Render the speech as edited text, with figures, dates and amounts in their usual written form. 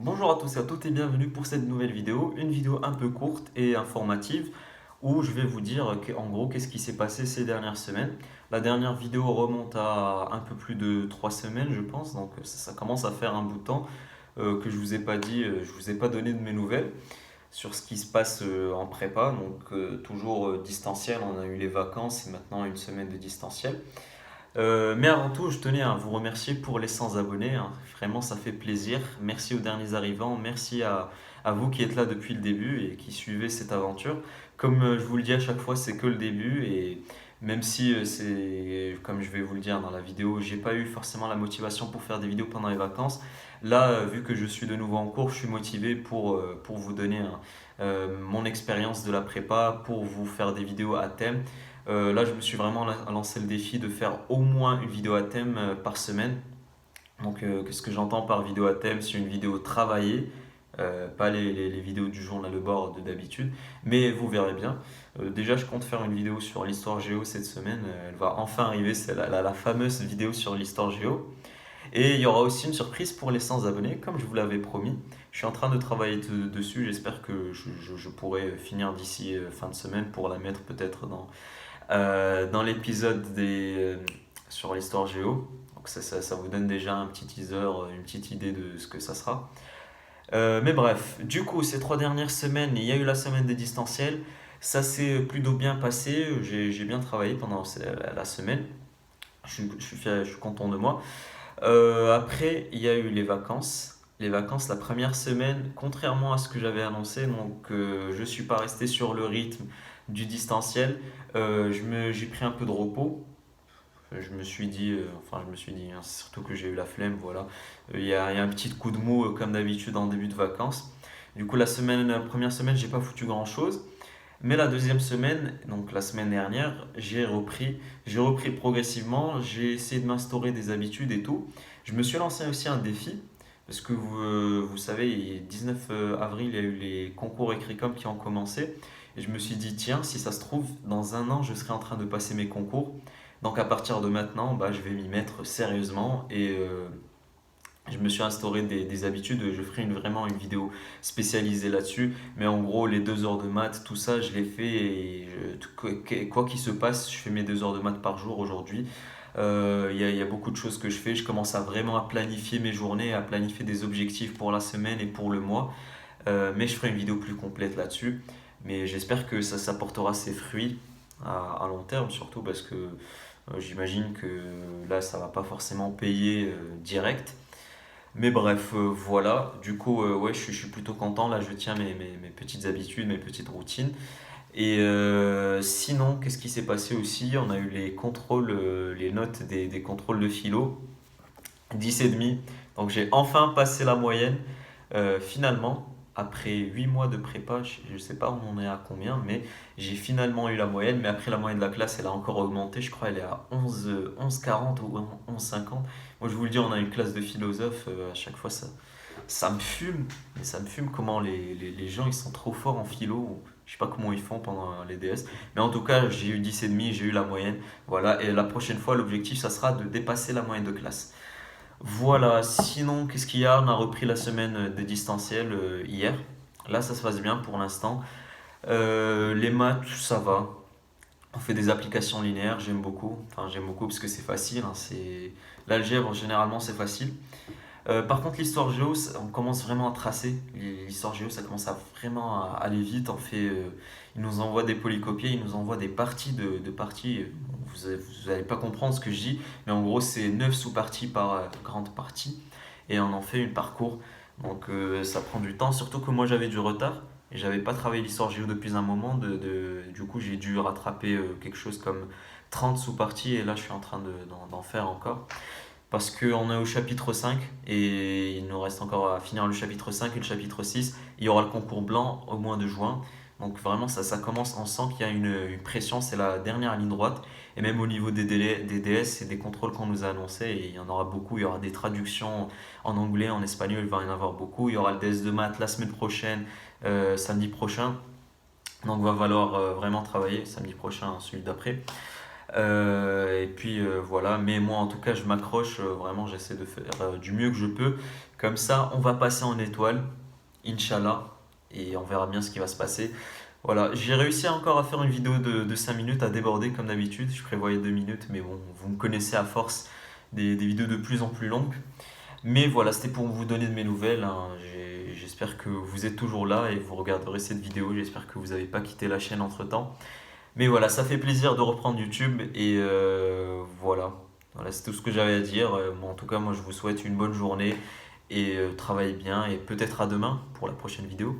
Bonjour à tous et à toutes et bienvenue pour cette nouvelle vidéo, une vidéo un peu courte et informative où je vais vous dire en gros qu'est-ce qui s'est passé ces dernières semaines. La dernière vidéo remonte à un peu plus de 3 semaines je pense, donc ça commence à faire un bout de temps que je vous ai pas dit, je vous ai pas donné de mes nouvelles sur ce qui se passe en prépa, donc toujours distanciel, on a eu les vacances et maintenant une semaine de distanciel. Mais avant tout, je tenais à vous remercier pour les 100 abonnés, hein. Vraiment, ça fait plaisir. Merci aux derniers arrivants. Merci à vous qui êtes là depuis le début et qui suivez cette aventure. Comme je vous le dis à chaque fois, c'est que le début. Et même si c'est, comme je vais vous le dire dans la vidéo, j'ai pas eu forcément la motivation pour faire des vidéos pendant les vacances. Là, vu que je suis de nouveau en cours, je suis motivé pour vous donner mon expérience de la prépa, pour vous faire des vidéos à thème. Là, je me suis vraiment lancé le défi de faire au moins une vidéo à thème par semaine. Donc, qu'est-ce que j'entends par vidéo à thème? C'est une vidéo travaillée, pas les vidéos du journal Le Bord d'habitude, mais vous verrez bien. Déjà, je compte faire une vidéo sur l'histoire géo cette semaine. Elle va enfin arriver, c'est la fameuse vidéo sur l'histoire géo. Et il y aura aussi une surprise pour les 100 abonnés, comme je vous l'avais promis. Je suis en train de travailler dessus. J'espère que je pourrai finir d'ici fin de semaine pour la mettre peut-être dans l'épisode sur l'histoire géo. Donc ça vous donne déjà un petit teaser, une petite idée de ce que ça sera. Mais bref, du coup, ces 3 dernières semaines, il y a eu la semaine des distanciels. Ça s'est plutôt bien passé. J'ai bien travaillé pendant la semaine. Je suis content de moi. Après, il y a eu les vacances. Les vacances, la première semaine, contrairement à ce que j'avais annoncé, donc je ne suis pas resté sur le rythme du distanciel. J'ai pris un peu de repos. Je me suis dit, hein, c'est surtout que j'ai eu la flemme, voilà. Il y a un petit coup de mou comme d'habitude en début de vacances. Du coup, la première semaine, j'ai pas foutu grand-chose. Mais la deuxième semaine, donc la semaine dernière, j'ai repris progressivement, j'ai essayé de m'instaurer des habitudes et tout. Je me suis lancé aussi un défi, parce que vous savez, le 19 avril, il y a eu les concours Écricom qui ont commencé. Et je me suis dit, tiens, si ça se trouve, dans un an, je serai en train de passer mes concours. Donc à partir de maintenant, bah, je vais m'y mettre sérieusement et je me suis instauré des habitudes. Je ferai vraiment une vidéo spécialisée là-dessus. Mais en gros, les 2 heures de maths, tout ça, je l'ai fait. Et quoi qu'il se passe, je fais mes 2 heures de maths par jour aujourd'hui. Il y a beaucoup de choses que je fais. Je commence à vraiment à planifier mes journées, à planifier des objectifs pour la semaine et pour le mois. Mais je ferai une vidéo plus complète là-dessus. Mais j'espère que ça portera ses fruits à long terme, surtout parce que j'imagine que là, ça va pas forcément payer direct. Mais bref, voilà. Du coup, ouais, je suis plutôt content. Là, je tiens mes petites habitudes, mes petites routines. Et sinon, qu'est-ce qui s'est passé aussi? On a eu les contrôles, les notes des contrôles de philo, 10 et demi. Donc j'ai enfin passé la moyenne. Finalement, après 8 mois de prépa, je ne sais pas où on est à combien, mais j'ai finalement eu la moyenne. Mais après, la moyenne de la classe, elle a encore augmenté. Je crois qu'elle est à 11,40 ou 11,50. Moi, je vous le dis, on a une classe de philosophe. À chaque fois, ça me fume. Mais ça me fume comment les gens, ils sont trop forts en philo. Je sais pas comment ils font pendant les DS. Mais en tout cas, j'ai eu 10 et demi, j'ai eu la moyenne. Voilà. Et la prochaine fois, l'objectif, ça sera de dépasser la moyenne de classe. Voilà, sinon, qu'est-ce qu'il y a? On a repris la semaine de distanciel hier. Là, ça se passe bien pour l'instant. Les maths, ça va. On fait des applications linéaires, j'aime beaucoup. Enfin, j'aime beaucoup parce que c'est facile, hein, l'algèbre, généralement, c'est facile. Par contre, l'histoire géo, on commence vraiment à tracer. L'histoire géo, ça commence à vraiment à aller vite. Il nous envoie des polycopiés, il nous envoie des parties de parties. Bon, vous n'allez pas comprendre ce que je dis, mais en gros, c'est 9 sous-parties par grande partie. Et on en fait une parcours. Donc ça prend du temps, surtout que moi j'avais du retard. Et j'avais pas travaillé l'histoire géo depuis un moment. Du coup, j'ai dû rattraper quelque chose comme 30 sous-parties. Et là, je suis en train d'en faire encore. Parce qu'on est au chapitre 5 et il nous reste encore à finir le chapitre 5 et le chapitre 6. Il y aura le concours blanc au mois de juin. Donc vraiment, ça commence, on sent qu'il y a une pression, c'est la dernière ligne droite. Et même au niveau des DS, c'est des contrôles qu'on nous a annoncés et il y en aura beaucoup. Il y aura des traductions en anglais, en espagnol, il va y en avoir beaucoup. Il y aura le DS de maths la semaine prochaine, samedi prochain. Donc va falloir vraiment travailler samedi prochain, celui d'après. Et puis voilà, mais moi en tout cas je m'accroche, vraiment j'essaie de faire du mieux que je peux. Comme ça, on va passer en étoile, Inch'Allah, et on verra bien ce qui va se passer. Voilà, j'ai réussi encore à faire une vidéo de 5 minutes à déborder comme d'habitude. Je prévoyais 2 minutes, mais bon, vous me connaissez à force des vidéos de plus en plus longues. Mais voilà, c'était pour vous donner de mes nouvelles, hein. J'espère que vous êtes toujours là et vous regarderez cette vidéo. J'espère que vous n'avez pas quitté la chaîne entre-temps. Mais voilà, ça fait plaisir de reprendre YouTube et voilà. Voilà, c'est tout ce que j'avais à dire. Bon, en tout cas, moi je vous souhaite une bonne journée et travaillez bien et peut-être à demain pour la prochaine vidéo.